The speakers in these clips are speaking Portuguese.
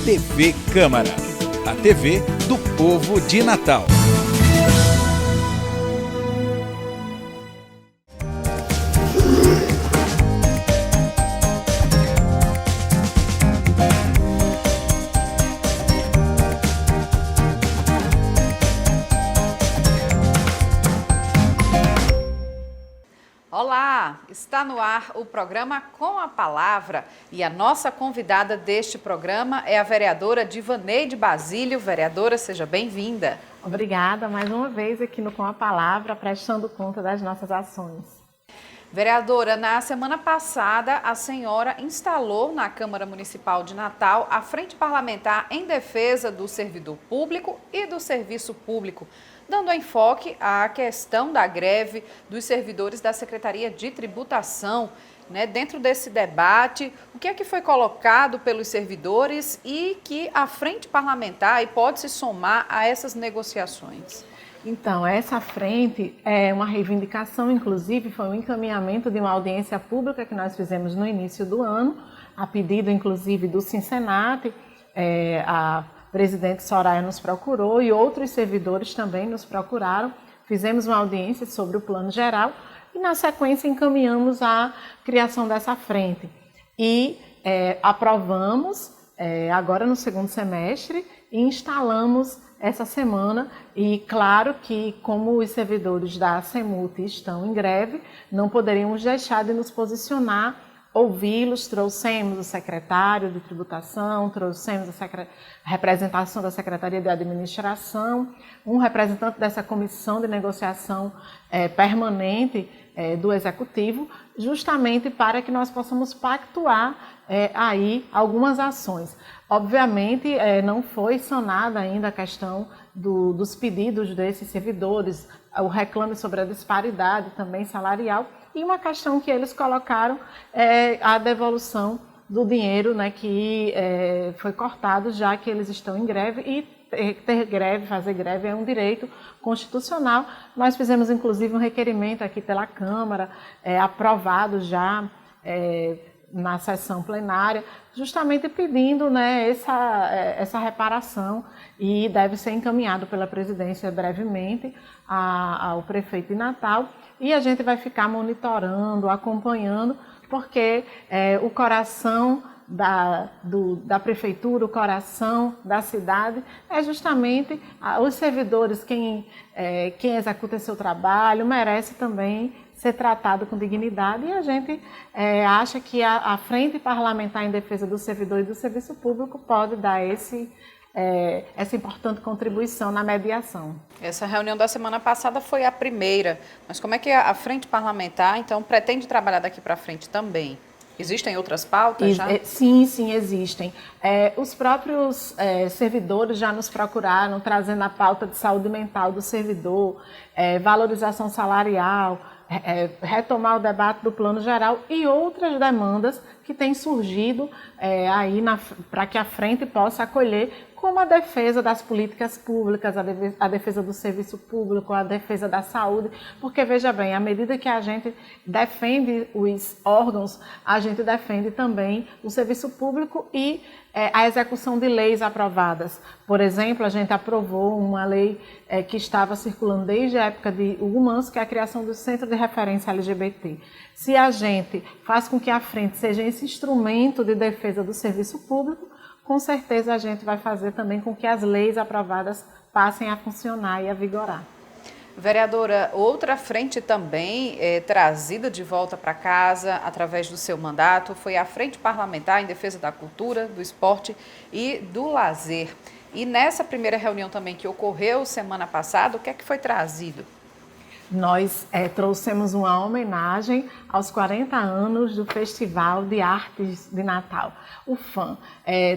TV Câmara, a TV do povo de Natal. Olá, está no ar o programa Com a Palavra e a nossa convidada deste programa é a vereadora Divaneide Basílio. Vereadora, seja bem-vinda. Obrigada mais uma vez aqui no Com a Palavra, prestando conta das nossas ações. Vereadora, na semana passada a senhora instalou na Câmara Municipal de Natal a Frente Parlamentar em Defesa do Servidor Público e do Serviço Público, dando enfoque à questão da greve dos servidores da Secretaria de Tributação. Dentro desse debate, o que é que foi colocado pelos servidores e que a Frente Parlamentar pode se somar a essas negociações? Então, essa frente é uma reivindicação, inclusive foi um encaminhamento de uma audiência pública que nós fizemos no início do ano, a pedido inclusive do Cincenate, a presidente Soraya nos procurou e outros servidores também nos procuraram. Fizemos uma audiência sobre o plano geral e, na sequência, encaminhamos a criação dessa frente. E aprovamos agora no segundo semestre e instalamos essa semana. E claro que, como os servidores da CEMUT estão em greve, não poderíamos deixar de nos posicionar, ouvi-los. Trouxemos o secretário de tributação, trouxemos a representação da Secretaria de Administração, um representante dessa comissão de negociação permanente do Executivo, justamente para que nós possamos pactuar aí algumas ações. Obviamente, não foi sanada ainda a questão dos pedidos desses servidores, o reclame sobre a disparidade também salarial, e uma questão que eles colocaram é a devolução do dinheiro, que foi cortado, já que eles estão em greve, e ter greve, fazer greve é um direito constitucional. Nós fizemos inclusive um requerimento aqui pela Câmara, aprovado já na sessão plenária, justamente pedindo essa reparação, e deve ser encaminhado pela presidência brevemente ao prefeito de Natal, e a gente vai ficar monitorando, acompanhando, porque o coração da prefeitura, o coração da cidade é justamente os servidores. Quem executa seu trabalho merece também ser tratado com dignidade, e a gente acha que a Frente Parlamentar em Defesa do Servidor e do Serviço Público pode dar essa importante contribuição na mediação. Essa reunião da semana passada foi a primeira, mas como é que a Frente Parlamentar, então, pretende trabalhar daqui para frente também? Existem outras pautas já? Sim, existem. Os próprios servidores já nos procuraram, trazendo a pauta de saúde mental do servidor, valorização salarial, retomar o debate do plano geral e outras demandas que têm surgido aí para que a frente possa acolher, como a defesa das políticas públicas, a defesa do serviço público, a defesa da saúde, porque, veja bem, à medida que a gente defende os órgãos, a gente defende também o serviço público e a execução de leis aprovadas. Por exemplo, a gente aprovou uma lei que estava circulando desde a época de Hugo Manso, que é a criação do Centro de Referência LGBT. Se a gente faz com que a frente seja esse instrumento de defesa do serviço público, com certeza a gente vai fazer também com que as leis aprovadas passem a funcionar e a vigorar. Vereadora, outra frente também trazida de volta para casa através do seu mandato foi a Frente Parlamentar em Defesa da Cultura, do Esporte e do Lazer. E nessa primeira reunião também que ocorreu semana passada, o que é que foi trazido? Nós trouxemos uma homenagem aos 40 anos do Festival de Artes de Natal, o FAM,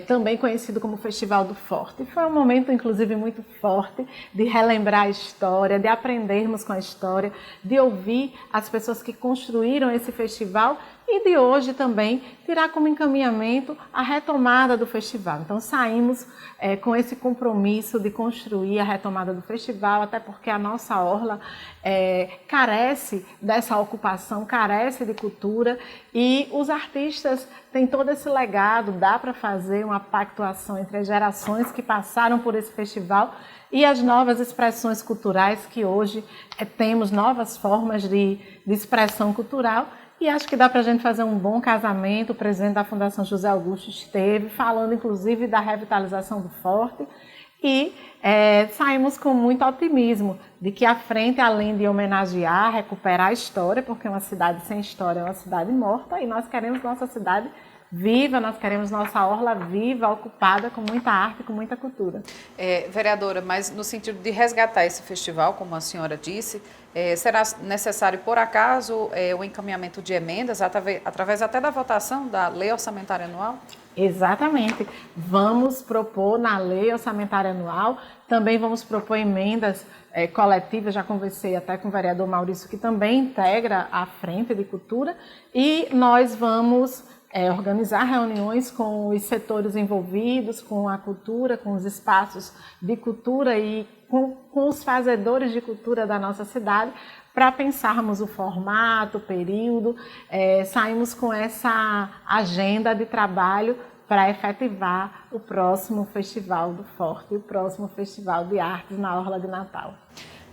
também conhecido como Festival do Forte. Foi um momento, inclusive, muito forte de relembrar a história, de aprendermos com a história, de ouvir as pessoas que construíram esse festival e de hoje também tirar como encaminhamento a retomada do festival. Então saímos com esse compromisso de construir a retomada do festival, até porque a nossa orla carece dessa ocupação, carece de cultura, e os artistas têm todo esse legado, dá para fazer uma pactuação entre as gerações que passaram por esse festival e as novas expressões culturais que hoje temos, novas formas de expressão cultural. E acho que dá para a gente fazer um bom casamento. O presidente da Fundação José Augusto esteve falando, inclusive, da revitalização do Forte. E saímos com muito otimismo de que a frente, além de homenagear, recuperar a história, porque uma cidade sem história é uma cidade morta, e nós queremos nossa cidade viva, nós queremos nossa orla viva, ocupada com muita arte, com muita cultura. Vereadora, mas no sentido de resgatar esse festival, como a senhora disse, será necessário, por acaso, o encaminhamento de emendas, através até da votação da Lei Orçamentária Anual? Exatamente. Vamos propor na Lei Orçamentária Anual, também vamos propor emendas coletivas, já conversei até com o vereador Maurício, que também integra a Frente de Cultura, e nós vamos organizar reuniões com os setores envolvidos, com a cultura, com os espaços de cultura e com os fazedores de cultura da nossa cidade, para pensarmos o formato, o período. Saímos com essa agenda de trabalho para efetivar o próximo Festival do Forte, o próximo Festival de Artes na Orla de Natal.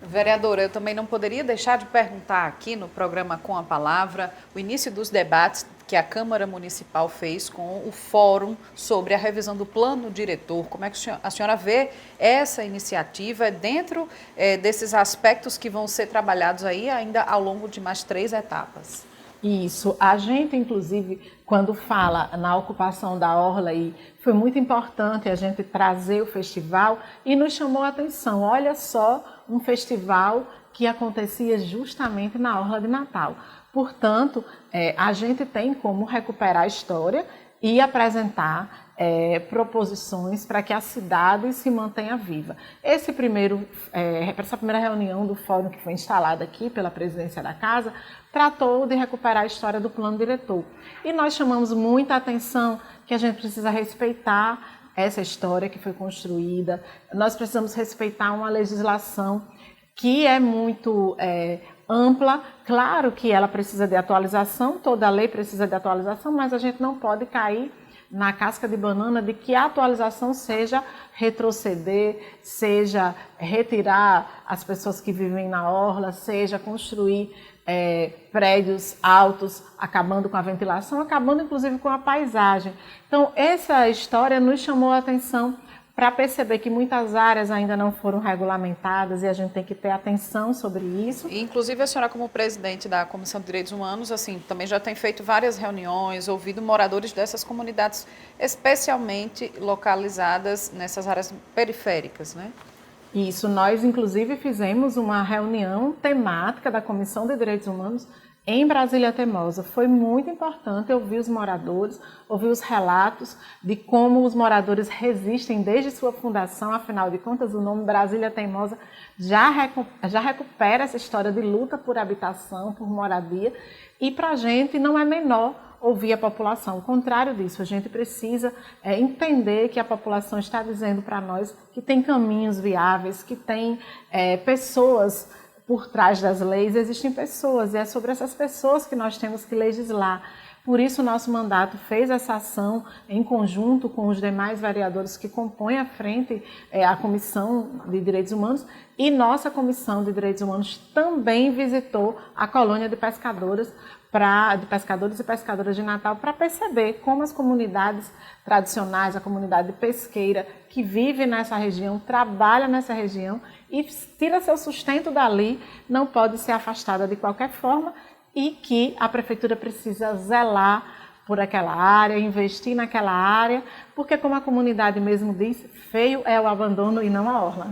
Vereadora, eu também não poderia deixar de perguntar aqui no programa Com a Palavra o início dos debates que a Câmara Municipal fez com o Fórum sobre a revisão do Plano Diretor. Como é que a senhora vê essa iniciativa dentro desses aspectos que vão ser trabalhados aí ainda ao longo de mais 3 etapas? Isso, a gente inclusive quando fala na ocupação da orla, e foi muito importante a gente trazer o festival e nos chamou a atenção, olha só, um festival que acontecia justamente na Orla de Natal. Portanto, a gente tem como recuperar a história e apresentar proposições para que a cidade se mantenha viva. Essa primeira reunião do fórum que foi instalada aqui pela presidência da casa tratou de recuperar a história do plano diretor. E nós chamamos muita atenção que a gente precisa respeitar essa história que foi construída, nós precisamos respeitar uma legislação que é muito ampla. Claro que ela precisa de atualização, toda lei precisa de atualização, mas a gente não pode cair na casca de banana de que a atualização seja retroceder, seja retirar as pessoas que vivem na orla, seja construir prédios altos, acabando com a ventilação, acabando inclusive com a paisagem. Então, essa história nos chamou a atenção para perceber que muitas áreas ainda não foram regulamentadas e a gente tem que ter atenção sobre isso. E, inclusive, a senhora, como presidente da Comissão de Direitos Humanos, assim, também já tem feito várias reuniões, ouvido moradores dessas comunidades, especialmente localizadas nessas áreas periféricas, né? Isso, nós inclusive fizemos uma reunião temática da Comissão de Direitos Humanos em Brasília Teimosa. Foi muito importante ouvir os moradores, ouvir os relatos de como os moradores resistem desde sua fundação. Afinal de contas, o nome Brasília Teimosa já recupera essa história de luta por habitação, por moradia, e para a gente não é menor ouvir a população. Ao contrário disso, a gente precisa entender que a população está dizendo para nós que tem caminhos viáveis, que tem pessoas por trás das leis, existem pessoas, e é sobre essas pessoas que nós temos que legislar. Por isso, o nosso mandato fez essa ação em conjunto com os demais vereadores que compõem a frente, a Comissão de Direitos Humanos, e nossa Comissão de Direitos Humanos também visitou a colônia de pescadores e pescadoras de Natal para perceber como as comunidades tradicionais, a comunidade pesqueira que vive nessa região, trabalha nessa região e tira seu sustento dali, não pode ser afastada de qualquer forma, e que a prefeitura precisa zelar por aquela área, investir naquela área, porque como a comunidade mesmo diz, feio é o abandono e não a orla.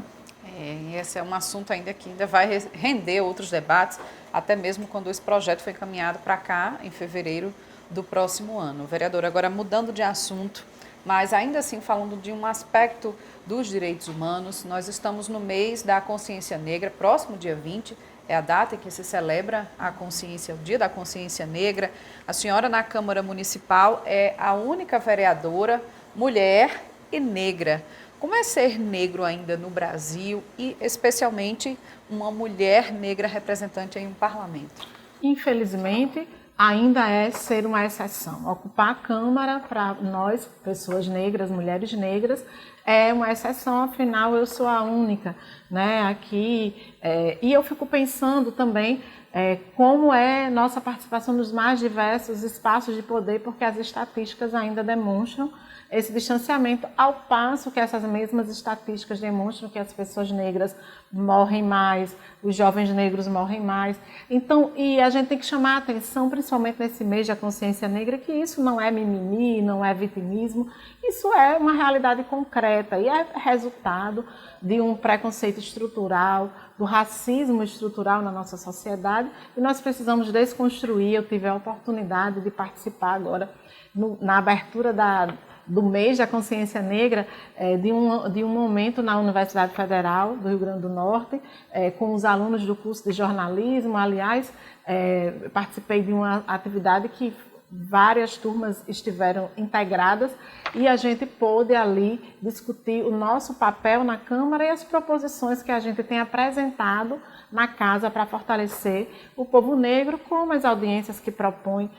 Esse é um assunto ainda que ainda vai render outros debates, até mesmo quando esse projeto foi encaminhado para cá em fevereiro do próximo ano. Vereador, agora mudando de assunto, mas ainda assim falando de um aspecto dos direitos humanos, nós estamos no mês da consciência negra, próximo dia 20, é a data em que se celebra a consciência, o Dia da Consciência Negra. A senhora na Câmara Municipal é a única vereadora mulher e negra. Como é ser negro ainda no Brasil e especialmente uma mulher negra representante em um parlamento? Infelizmente, ainda é ser uma exceção. Ocupar a Câmara para nós, pessoas negras, mulheres negras, é uma exceção, afinal eu sou a única, né, aqui. E eu fico pensando também como é nossa participação nos mais diversos espaços de poder, porque as estatísticas ainda demonstram esse distanciamento, ao passo que essas mesmas estatísticas demonstram que as pessoas negras morrem mais, os jovens negros morrem mais. Então, e a gente tem que chamar a atenção, principalmente nesse mês da consciência negra, que isso não é mimimi, não é vitimismo, isso é uma realidade concreta e é resultado de um preconceito estrutural, do racismo estrutural na nossa sociedade, e nós precisamos desconstruir. Eu tive a oportunidade de participar agora na abertura do mês da consciência negra, de um momento na Universidade Federal do Rio Grande do Norte, com os alunos do curso de jornalismo. Aliás, participei de uma atividade que várias turmas estiveram integradas e a gente pôde ali discutir o nosso papel na Câmara e as proposições que a gente tem apresentado na Casa para fortalecer o povo negro, como as audiências que propõem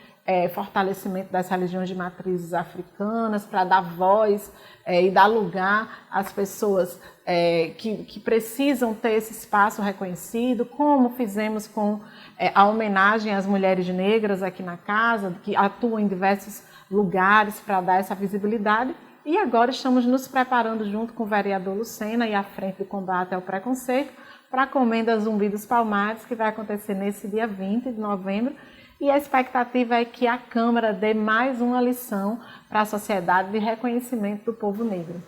fortalecimento das religiões de matrizes africanas, para dar voz e dar lugar às pessoas que precisam ter esse espaço reconhecido, como fizemos com a homenagem às mulheres negras aqui na casa, que atuam em diversos lugares para dar essa visibilidade. E agora estamos nos preparando junto com o vereador Lucena e à Frente do Combate ao Preconceito para a Comenda Zumbi dos Palmares, que vai acontecer nesse dia 20 de novembro. E a expectativa é que a Câmara dê mais uma lição para a sociedade de reconhecimento do povo negro.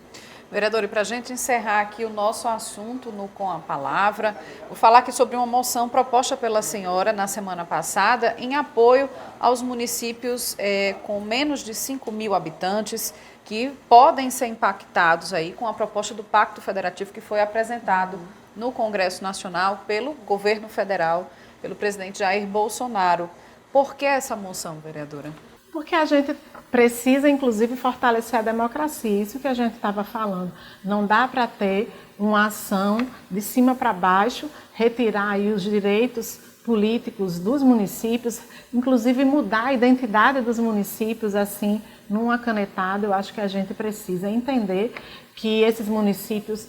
Vereador, e para a gente encerrar aqui o nosso assunto Com a Palavra, vou falar aqui sobre uma moção proposta pela senhora na semana passada em apoio aos municípios com menos de 5.000 habitantes que podem ser impactados aí com a proposta do Pacto Federativo que foi apresentado no Congresso Nacional pelo governo federal, pelo presidente Jair Bolsonaro. Por que essa moção, vereadora? Porque a gente precisa, inclusive, fortalecer a democracia, isso que a gente estava falando. Não dá para ter uma ação de cima para baixo, retirar aí os direitos políticos dos municípios, inclusive mudar a identidade dos municípios, assim, numa canetada. Eu acho que a gente precisa entender que esses municípios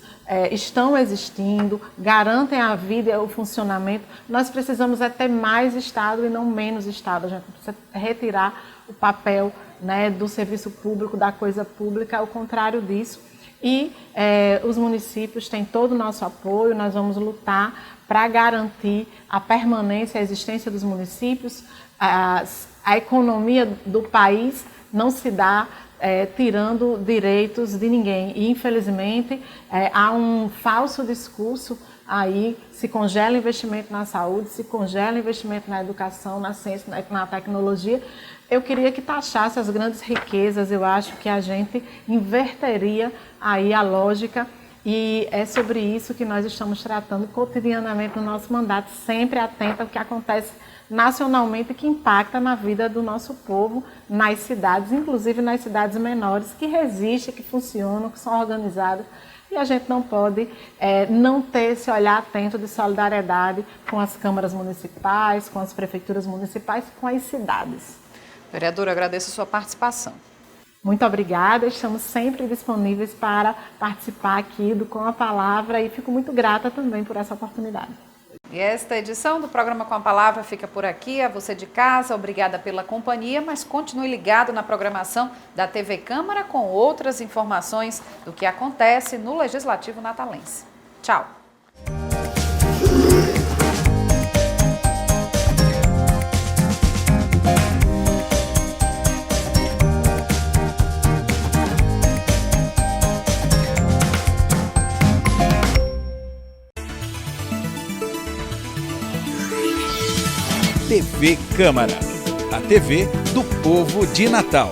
estão existindo, garantem a vida e o funcionamento. Nós precisamos ter mais Estado e não menos Estado. A gente precisa retirar o papel, né, do serviço público, da coisa pública, ao contrário disso. E os municípios têm todo o nosso apoio, nós vamos lutar para garantir a permanência, a existência dos municípios. A economia do país não se dá tirando direitos de ninguém. E, infelizmente, há um falso discurso aí, se congela investimento na saúde, se congela investimento na educação, na ciência, na tecnologia. Eu queria que taxasse as grandes riquezas. Eu acho que a gente inverteria aí a lógica, e é sobre isso que nós estamos tratando cotidianamente no nosso mandato, sempre atento ao que acontece nacionalmente, que impacta na vida do nosso povo, nas cidades, inclusive nas cidades menores, que resistem, que funcionam, que são organizadas. E a gente não pode não ter esse olhar atento de solidariedade com as câmaras municipais, com as prefeituras municipais, com as cidades. Vereadora, agradeço a sua participação. Muito obrigada, estamos sempre disponíveis para participar aqui do Com a Palavra e fico muito grata também por essa oportunidade. E esta edição do programa Com a Palavra fica por aqui. A você de casa, obrigada pela companhia, mas continue ligado na programação da TV Câmara com outras informações do que acontece no Legislativo Natalense. Tchau! TV Câmara, a TV do povo de Natal.